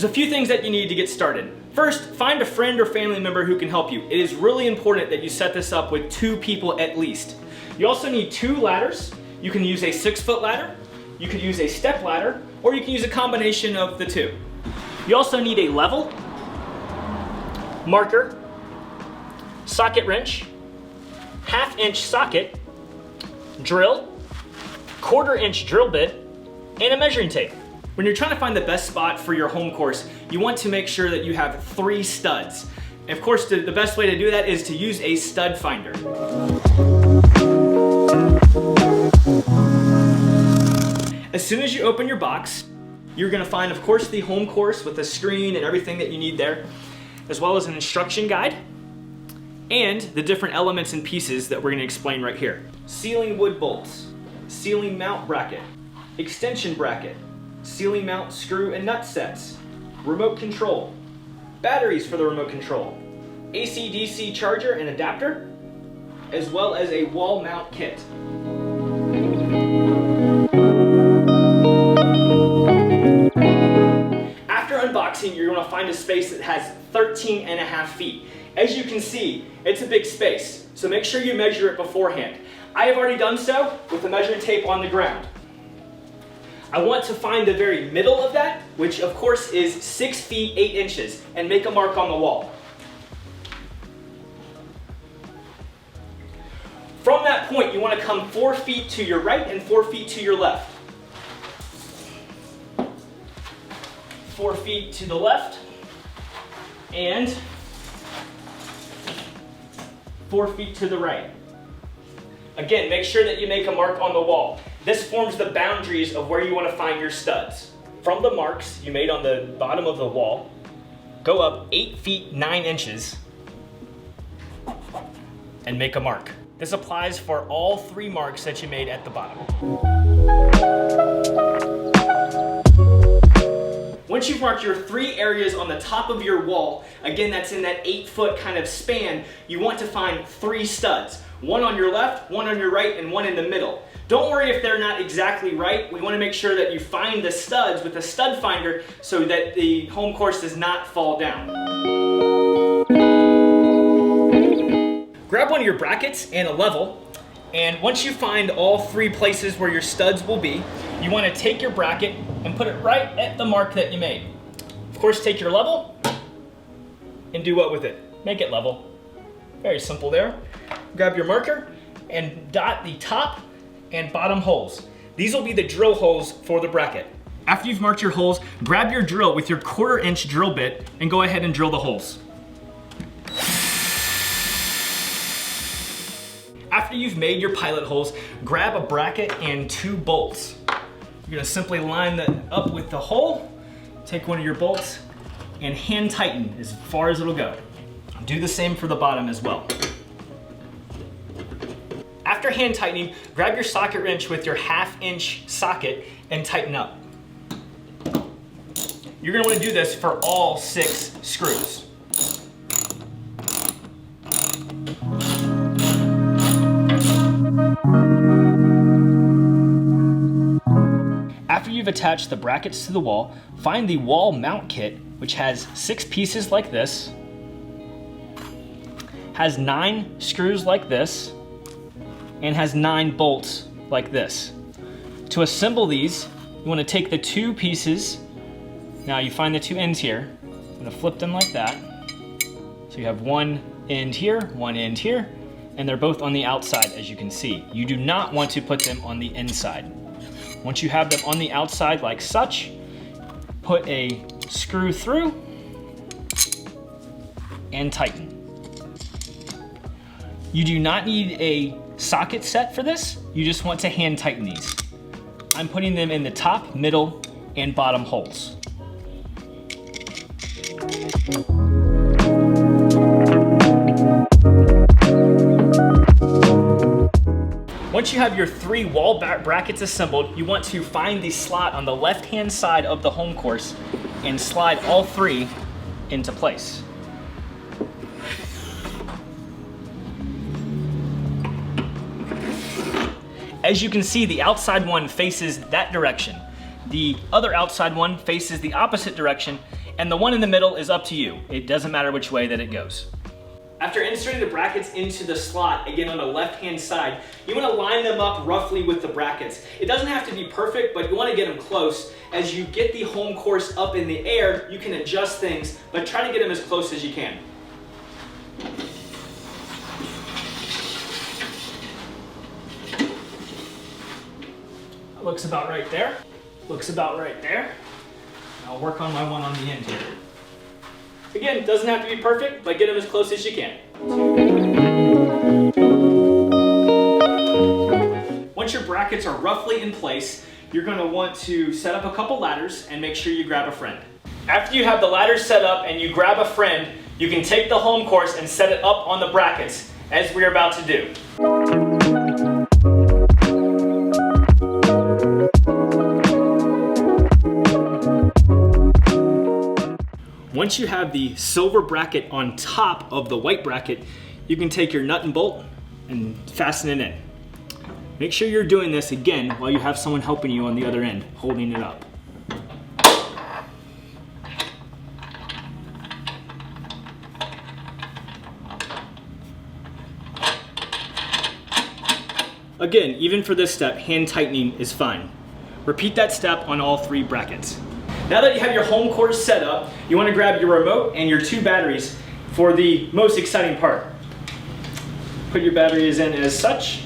There's a few things that you need to get started. First, find a friend or family member who can help you. It is really important that you set this up with 2 people at least. You also need 2 ladders. You can use a 6-foot ladder, you could use a step ladder, or you can use a combination of the 2. You also need a level, marker, socket wrench, 1/2-inch socket, drill, 1/4-inch drill bit, and a measuring tape. When you're trying to find the best spot for your home course, you want to make sure that you have 3 studs. And of course, the best way to do that is to use a stud finder. As soon as you open your box, you're gonna find, of course, the home course with the screen and everything that you need there, as well as an instruction guide and the different elements and pieces that we're gonna explain right here. Ceiling wood bolts, ceiling mount bracket, extension bracket, ceiling mount screw and nut sets, remote control, batteries for the remote control, AC/DC charger and adapter, as well as a wall mount kit. After unboxing, you're going to find a space that has 13.5 feet. As you can see, it's a big space, so make sure you measure it beforehand. I have already done so with the measuring tape on the ground. I want to find the very middle of that, which of course is 6 feet 8 inches, and make a mark on the wall. From that point, you want to come 4 feet to your right and 4 feet to your left. 4 feet to the left, and 4 feet to the right. Again, make sure that you make a mark on the wall. This forms the boundaries of where you want to find your studs. From the marks you made on the bottom of the wall, go up 8 feet 9 inches and make a mark. This applies for all 3 marks that you made at the bottom. Once you've marked your 3 areas on the top of your wall, again, that's in that 8-foot kind of span, you want to find 3 studs. 1 on your left, 1 on your right, and 1 in the middle. Don't worry if they're not exactly right. We want to make sure that you find the studs with a stud finder so that the home course does not fall down. Grab one of your brackets and a level, and once you find all 3 places where your studs will be, you want to take your bracket and put it right at the mark that you made. Of course, take your level and do what with it? Make it level. Very simple there. Grab your marker and dot the top and bottom holes. These will be the drill holes for the bracket. After you've marked your holes, grab your drill with your 1/4-inch drill bit and go ahead and drill the holes. After you've made your pilot holes, grab a bracket and 2 bolts. You're gonna simply line that up with the hole, take one of your bolts, and hand tighten as far as it'll go. Do the same for the bottom as well. After hand tightening, grab your socket wrench with your 1/2-inch socket and tighten up. You're gonna wanna do this for all 6 screws. After you've attached the brackets to the wall, find the wall mount kit, which has 6 pieces like this, has 9 screws like this, and has 9 bolts like this. To assemble these, you want to take the 2 pieces. Now you find the 2 ends here. I'm going to flip them like that. So you have 1 end here, 1 end here, and they're both on the outside, as you can see. You do not want to put them on the inside. Once you have them on the outside like such, put a screw through and tighten. You do not need a socket set for this, you just want to hand tighten these. I'm putting them in the top, middle, and bottom holes. Once you have your 3 wall brackets assembled, you want to find the slot on the left-hand side of the home course and slide all 3 into place. As you can see, the outside one faces that direction. The other outside one faces the opposite direction, and the one in the middle is up to you. It doesn't matter which way that it goes. After inserting the brackets into the slot, again on the left-hand side, you want to line them up roughly with the brackets. It doesn't have to be perfect, but you want to get them close. As you get the HomeCourse up in the air, you can adjust things, but try to get them as close as you can. Looks about right there. Looks about right there. I'll work on my one on the end here. Again, it doesn't have to be perfect, but get them as close as you can. Once your brackets are roughly in place, you're going to want to set up a couple ladders and make sure you grab a friend. After you have the ladders set up and you grab a friend, you can take the HomeCourse and set it up on the brackets, as we're about to do. Once you have the silver bracket on top of the white bracket, you can take your nut and bolt and fasten it in. Make sure you're doing this again while you have someone helping you on the other end, holding it up. Again, even for this step, hand tightening is fine. Repeat that step on all three brackets. Now that you have your HomeCourse set up, you want to grab your remote and your 2 batteries for the most exciting part. Put your batteries in as such.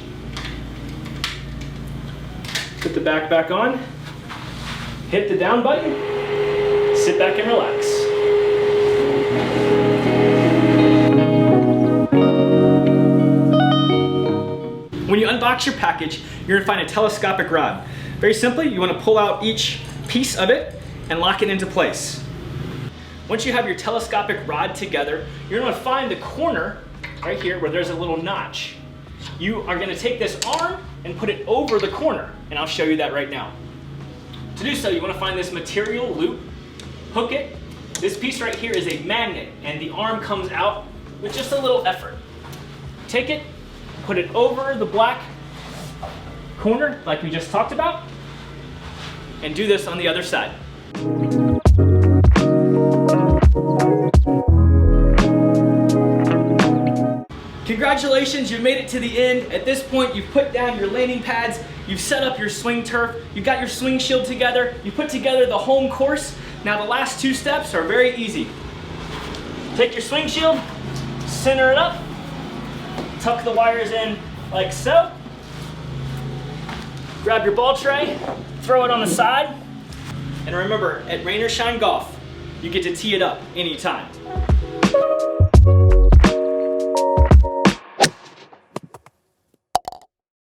Put the back on. Hit the down button. Sit back and relax. When you unbox your package, you're going to find a telescopic rod. Very simply, you want to pull out each piece of it and lock it into place. Once you have your telescopic rod together, you're going to find the corner right here where there's a little notch. You are going to take this arm and put it over the corner, and I'll show you that right now. To do so, you want to find this material loop, hook it. This piece right here is a magnet, and the arm comes out with just a little effort. Take it, put it over the black corner like we just talked about, and do this on the other side. Congratulations, you made it to the end. At this point, you've put down your landing pads, you've set up your swing turf, you've got your swing shield together, you put together the HomeCourse. Now the last 2 steps are very easy. Take your swing shield, center it up, tuck the wires in like so. Grab your ball tray, throw it on the side. And remember, at Rain or Shine Golf, you get to tee it up anytime.